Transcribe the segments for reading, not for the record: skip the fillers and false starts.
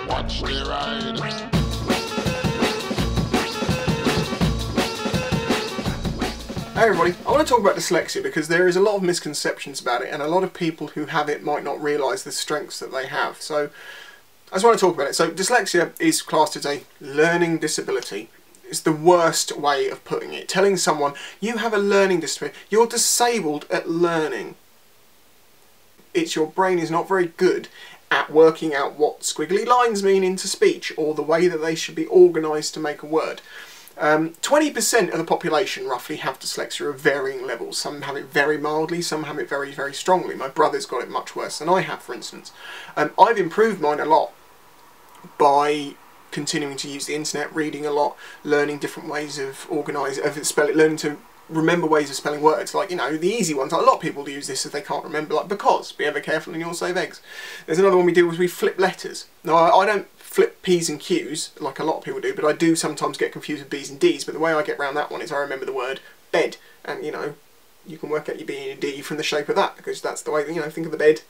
Watch me ride. Hey everybody, I want to talk about dyslexia because there is a lot of misconceptions about it, and a lot of people who have it might not realise the strengths that they have. So I just want to talk about it. So dyslexia is classed as a learning disability. It's the worst way of putting it. Telling someone, you have a learning disability, you're disabled at learning. It's your brain is not very good at working out what squiggly lines mean into speech, or the way that they should be organised to make a word. 20% of the population roughly have dyslexia of varying levels. Some have it very mildly, some have it very, very strongly. My brother's got it much worse than I have, for instance. I've improved mine a lot by continuing to use the internet, reading a lot, learning different ways of learning to remember ways of spelling words, like, you know, the easy ones. Like, a lot of people use this if they can't remember, like because, be ever careful and you'll save eggs. There's another one we do is we flip letters. Now, I don't flip P's and Q's like a lot of people do, but I do sometimes get confused with B's and D's, but the way I get around that one is I remember the word bed, and, you know, you can work out your B and your D from the shape of that, because that's the way, you know, think of the bed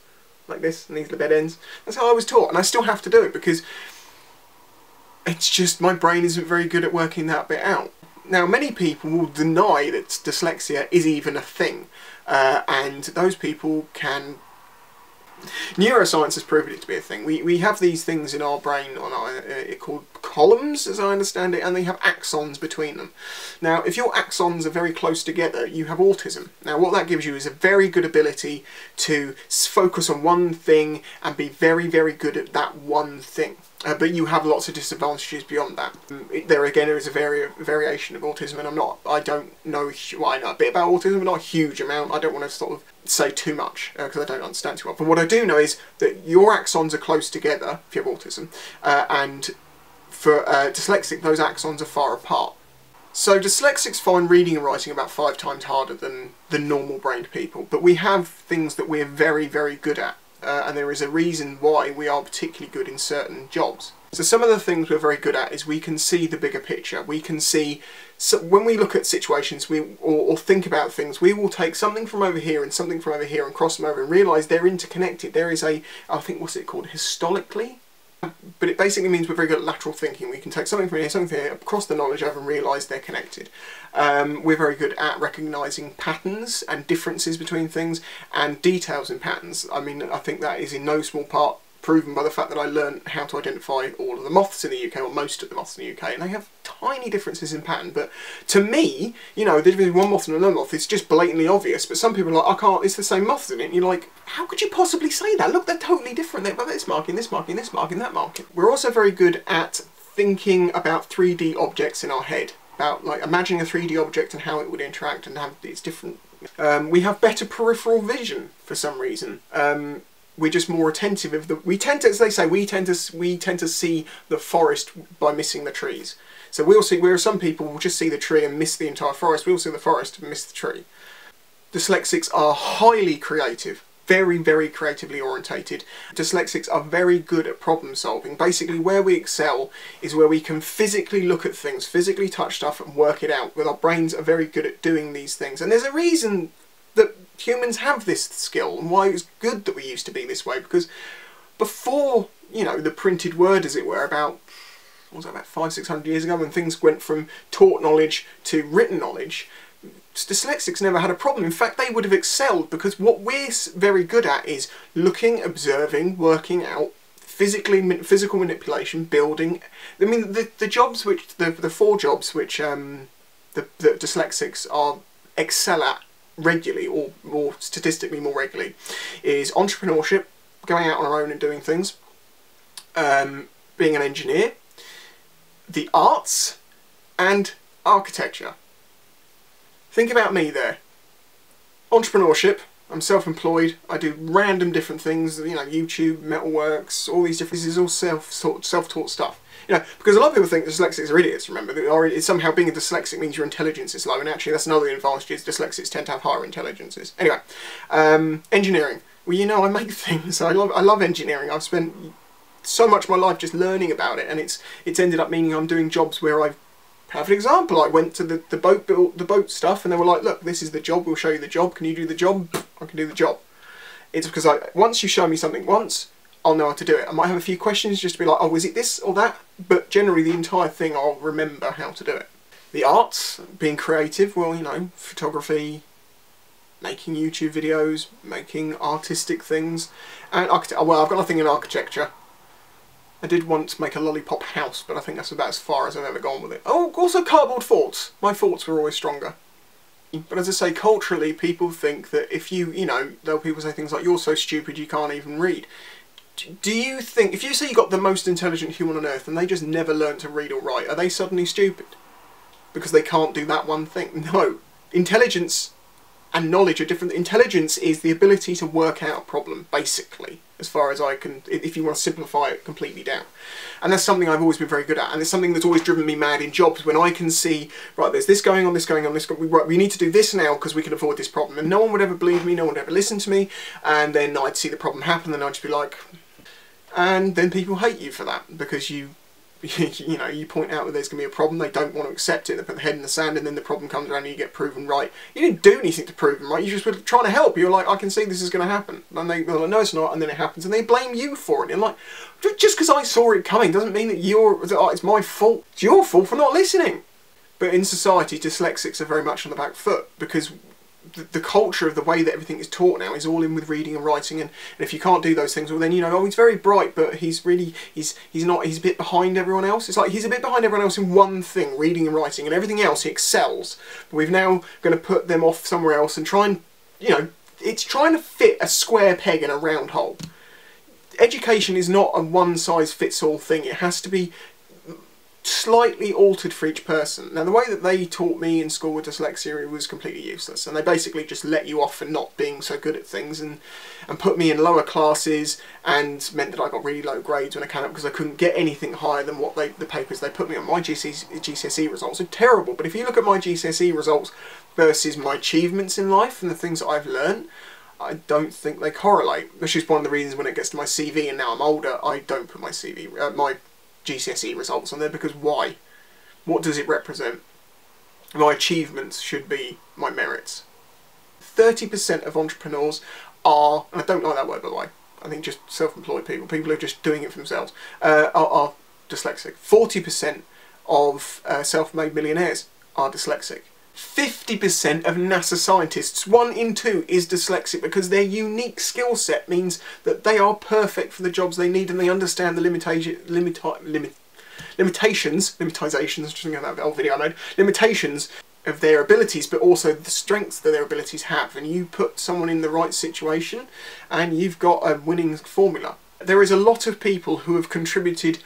like this, and these are the bed ends. That's how I was taught, and I still have to do it because it's just my brain isn't very good at working that bit out. Now, many people will deny that dyslexia is even a thing, and those people can... Neuroscience has proven it to be a thing. We have these things in our brain called columns, as I understand it, and they have axons between them. Now, if your axons are very close together, you have autism. Now, what that gives you is a very good ability to focus on one thing and be very, very good at that one thing. But you have lots of disadvantages beyond that. There again, there is a variation of autism, and I don't know, well, I know a bit about autism, but not a huge amount. I don't want to sort of say too much, because I don't understand too well. But what I do know is that your axons are close together, if you have autism, and for dyslexic, those axons are far apart. So dyslexics find reading and writing about 5 times harder than the normal-brained people, but we have things that we're very, very good at. And there is a reason why we are particularly good in certain jobs. So some of the things we're very good at is we can see the bigger picture. We can see, so when we look at situations or think about things, we will take something from over here and something from over here and cross them over and realise they're interconnected. There is a, I think, what's it called, historically? But it basically means we're very good at lateral thinking. We can take something from here, something from here, cross the knowledge over and realise they're connected. We're very good at recognising patterns and differences between things and details in patterns. I mean, I think that is in no small part proven by the fact that I learned how to identify all of the moths in the UK, or most of the moths in the UK, and they have tiny differences in pattern. But to me, you know, the difference between one moth and another moth is just blatantly obvious, but some people are like, I can't, it's the same moth, isn't it? And you're like, how could you possibly say that? Look, they're totally different. They've got this marking, this marking, this marking, that marking. We're also very good at thinking about 3D objects in our head, about like imagining a 3D object and how it would interact and have its different... we have better peripheral vision for some reason. We're just more attentive of the... We tend to, as they say, we tend to see the forest by missing the trees. So we'll see, where some people will just see the tree and miss the entire forest, we'll see the forest and miss the tree. Dyslexics are highly creative, very, very creatively orientated. Dyslexics are very good at problem solving. Basically, where we excel is where we can physically look at things, physically touch stuff and work it out. But our brains are very good at doing these things. And there's a reason that humans have this skill and why it's good that we used to be this way, because before, you know, the printed word, as it were, about 500–600 years ago, when things went from taught knowledge to written knowledge, dyslexics never had a problem. In fact, they would have excelled, because what we're very good at is looking, observing, working out, physical manipulation, building. I mean, the jobs which, the 4 jobs which the dyslexics excel at regularly, or more statistically more regularly, is entrepreneurship, going out on our own and doing things, being an engineer, the arts, and architecture. Think about me there. Entrepreneurship, I'm self-employed, I do random different things, you know, YouTube, metalworks, all these different... This is all self-taught stuff. You know, because a lot of people think dyslexics are idiots, remember, or somehow being a dyslexic means your intelligence is low, and actually that's another advantage, is dyslexics tend to have higher intelligences. Anyway, engineering. Well, you know, I make things, I love engineering. I've spent so much of my life just learning about it, and it's ended up meaning I'm doing jobs where I've... Have an example, I went to the boat stuff, and they were like, look, this is the job, we'll show you the job, can you do the job? I can do the job. It's because once you show me something once, I'll know how to do it. I might have a few questions just to be like, oh, is it this or that? But generally the entire thing I'll remember how to do it. The arts, being creative, well, you know, photography, making YouTube videos, making artistic things, and well, I've got nothing in architecture. I did once make a lollipop house, but I think that's about as far as I've ever gone with it. Oh, also cardboard forts. My forts were always stronger. But as I say, culturally, people think that if you know, there'll people say things like, you're so stupid you can't even read. Do you think, if you say you got the most intelligent human on earth and they just never learned to read or write, are they suddenly stupid? Because they can't do that one thing? No. Intelligence and knowledge are different. Intelligence is the ability to work out a problem, basically, as far as I can, if you want to simplify it completely down. And that's something I've always been very good at, and it's something that's always driven me mad in jobs, when I can see, right, there's this going on, this going on, this going on, we need to do this now because we can avoid this problem. And no one would ever believe me, no one would ever listen to me, and then I'd see the problem happen and I'd just be like... And then people hate you for that, because you know, you point out that there's going to be a problem, they don't want to accept it, they put their head in the sand, and then the problem comes around and you get proven right. You didn't do anything to prove them right, you just were trying to help. You're like, I can see this is going to happen. And they're like, no it's not, and then it happens, and they blame you for it. And like, just because I saw it coming doesn't mean that it's my fault. It's your fault for not listening. But in society, dyslexics are very much on the back foot, because the culture of the way that everything is taught now is all in with reading and writing, and if you can't do those things, well then, you know, oh, he's very bright, but he's not, he's a bit behind everyone else. It's like he's a bit behind everyone else in one thing, reading and writing, and everything else he excels. But we've now going to put them off somewhere else and try and, you know, it's trying to fit a square peg in a round hole. Education is not a one-size-fits-all thing. It has to be slightly altered for each person. Now, the way that they taught me in school with dyslexia was completely useless, and they basically just let you off for not being so good at things, and put me in lower classes, and meant that I got really low grades when I came up, because I couldn't get anything higher than what the papers they put me on. My GCSE results are terrible, but if you look at my GCSE results versus my achievements in life and the things that I've learned, I don't think they correlate, which is one of the reasons when it gets to my CV, and now I'm older, I don't put my my GCSE results on there, because why? What does it represent? My achievements should be my merits. 30% of entrepreneurs are, and I don't like that word by the way, I think just self-employed people who are just doing it for themselves, are dyslexic. 40% of self-made millionaires are dyslexic. 50% of NASA scientists, 1 in 2, is dyslexic, because their unique skill set means that they are perfect for the jobs they need, and they understand the limitations, limitations of their abilities, but also the strengths that their abilities have. And you put someone in the right situation and you've got a winning formula. There is a lot of people who have contributed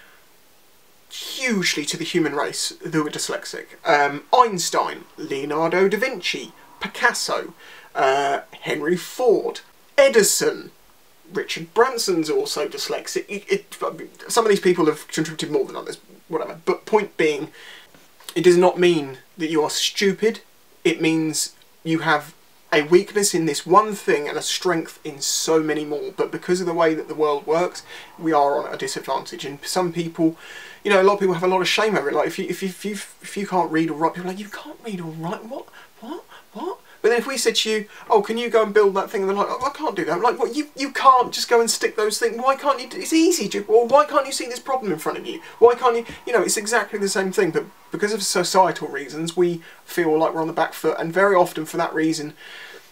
hugely to the human race who are dyslexic. Einstein, Leonardo da Vinci, Picasso, Henry Ford, Edison, Richard Branson's also dyslexic. Some of these people have contributed more than others, whatever. But point being, it does not mean that you are stupid. It means you have a weakness in this one thing and a strength in so many more. But because of the way that the world works, we are on a disadvantage. And some people, you know, a lot of people have a lot of shame over it. Like if you can't read or write, people are like, you can't read or write? What? But then if we said to you, oh, can you go and build that thing? And they're like, oh, I can't do that. I'm like, what? You can't just go and stick those things. Why can't you? It's easy to. Or why can't you see this problem in front of you? Why can't you? You know, it's exactly the same thing. But because of societal reasons, we feel like we're on the back foot. And very often for that reason,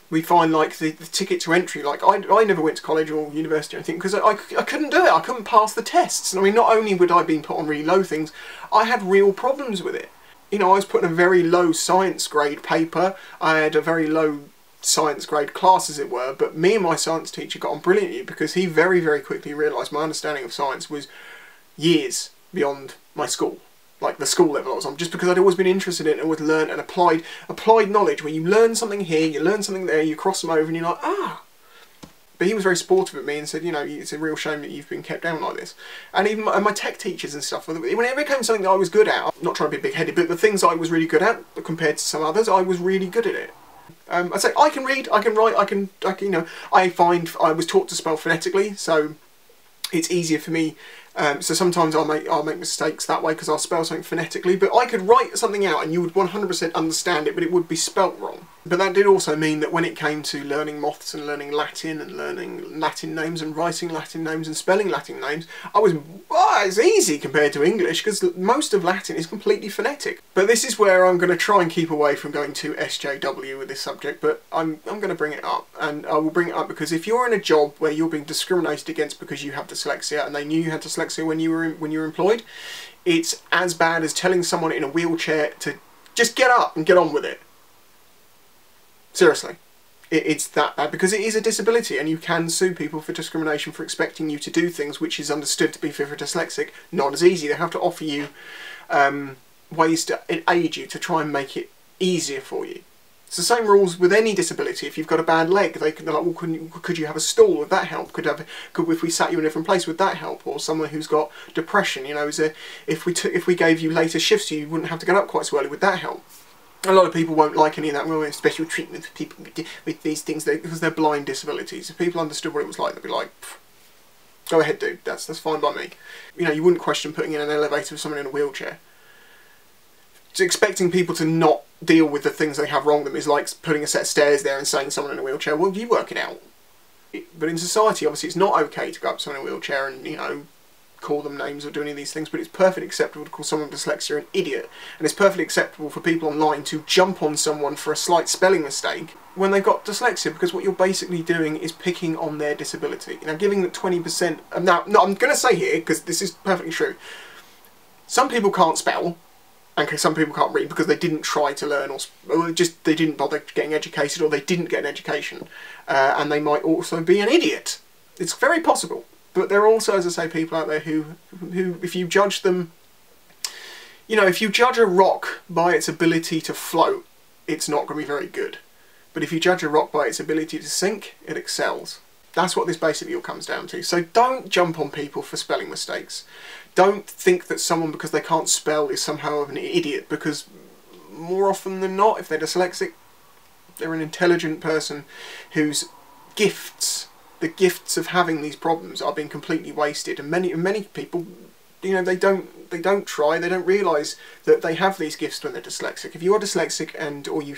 we find like the ticket to entry. Like I never went to college or university or anything because I couldn't do it. I couldn't pass the tests. And I mean, not only would I be put on really low things, I had real problems with it. You know, I was put in a very low science grade paper. I had a very low science grade class, as it were, but me and my science teacher got on brilliantly because he very, very quickly realised my understanding of science was years beyond my school, like the school level I was on, just because I'd always been interested in it and always learned and applied knowledge, where you learn something here, you learn something there, you cross them over and you're like, ah. But he was very supportive of me and said, you know, it's a real shame that you've been kept down like this. And even my tech teachers and stuff, when it became something that I was good at, I'm not trying to be big-headed, but the things I was really good at, compared to some others, I was really good at it. I'd say I can read, I can write, I can, you know, I find I was taught to spell phonetically, so it's easier for me So sometimes I'll make mistakes that way because I'll spell something phonetically, but I could write something out and you would 100% understand it, but it would be spelt wrong. But that did also mean that when it came to learning moths and learning Latin and learning Latin names and writing Latin names and spelling Latin names, it's easy compared to English because most of Latin is completely phonetic. But this is where I'm going to try and keep away from going to SJW with this subject, but I'm going to bring it up, and I will bring it up because if you're in a job where you're being discriminated against because you have dyslexia and they knew you had dyslexia when you were employed, it's as bad as telling someone in a wheelchair to just get up and get on with it. Seriously, it's that bad because it is a disability and you can sue people for discrimination for expecting you to do things which is understood to be for dyslexic not as easy. They have to offer you ways to aid you to try and make it easier for you. It's the same rules with any disability. If you've got a bad leg, they're like, well, could you have a stool? Would that help? Could if we sat you in a different place, would that help? Or someone who's got depression, you know, if we gave you later shifts, you wouldn't have to get up quite so early. Would that help? A lot of people won't like any of that. Well, we have special treatment for people with these things because they're blind disabilities. If people understood what it was like, they'd be like, go ahead, dude. That's fine by me. You know, you wouldn't question putting in an elevator with someone in a wheelchair. So expecting people to not deal with the things they have wrong with them is like putting a set of stairs there and saying to someone in a wheelchair, well, you work it out. But in society, obviously, it's not okay to go up to someone in a wheelchair and, you know, call them names or do any of these things, but it's perfectly acceptable to call someone with dyslexia an idiot, and it's perfectly acceptable for people online to jump on someone for a slight spelling mistake when they've got dyslexia, because what you're basically doing is picking on their disability. Now, giving them 20%... Now, no, I'm going to say here, because this is perfectly true, some people can't spell, and some people can't read because they didn't try to learn, or just they didn't bother getting educated, or they didn't get an education, and they might also be an idiot. It's very possible. But there are also, as I say, people out there who if you judge them, you know, if you judge a rock by its ability to float, it's not going to be very good. But if you judge a rock by its ability to sink, it excels. That's what this basically all comes down to. So don't jump on people for spelling mistakes. Don't think that someone, because they can't spell, is somehow an idiot, because more often than not, if they're dyslexic, they're an intelligent person whose the gifts of having these problems are being completely wasted, and many people, you know, they don't try, they don't realise that they have these gifts when they're dyslexic. If you are dyslexic or you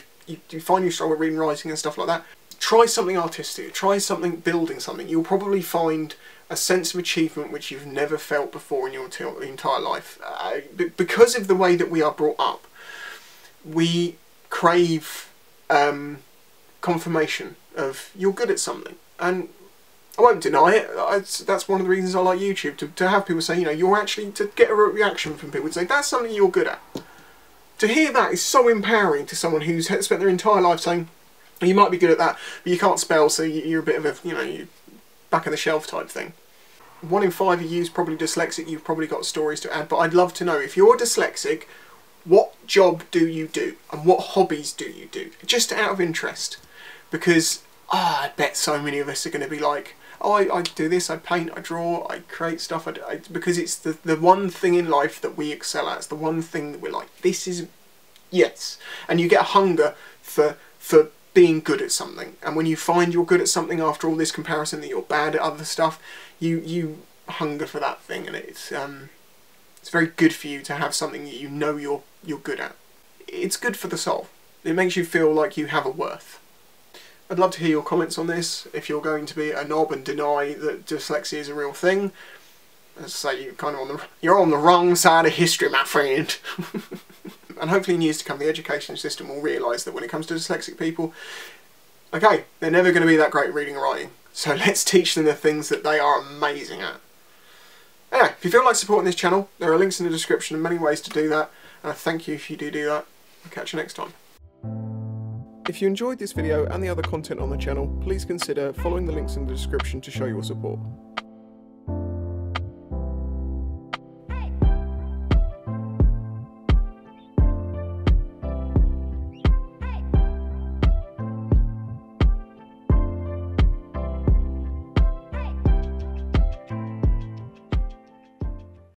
find you struggle with reading, writing and stuff like that, try something artistic, try something, building something. You'll probably find a sense of achievement which you've never felt before in your entire life. Because of the way that we are brought up, we crave confirmation of you're good at something, and I won't deny it. That's one of the reasons I like YouTube, to have people say, you know, you're actually, to get a reaction from people, to say that's something you're good at. To hear that is so empowering to someone who's spent their entire life saying, you might be good at that, but you can't spell, so you're a bit of a, you know, you're back of the shelf type thing. 1 in 5 of you is probably dyslexic, you've probably got stories to add, but I'd love to know, if you're dyslexic, what job do you do? And what hobbies do you do? Just out of interest. Because, I bet so many of us are going to be like, oh, I do this, I paint, I draw, I create stuff, because it's the one thing in life that we excel at. It's the one thing that we're like, this is, yes. And you get a hunger for being good at something. And when you find you're good at something after all this comparison that you're bad at other stuff, you hunger for that thing, and it's very good for you to have something that you know you're good at. It's good for the soul. It makes you feel like you have a worth. I'd love to hear your comments on this. If you're going to be a knob and deny that dyslexia is a real thing, as I say, you're on the wrong side of history, my friend. And hopefully in years to come, the education system will realise that when it comes to dyslexic people, okay, they're never going to be that great at reading and writing, so let's teach them the things that they are amazing at. Anyway, if you feel like supporting this channel, there are links in the description and many ways to do that, and I thank you if you do that. I'll catch you next time. If you enjoyed this video and the other content on the channel, please consider following the links in the description to show your support.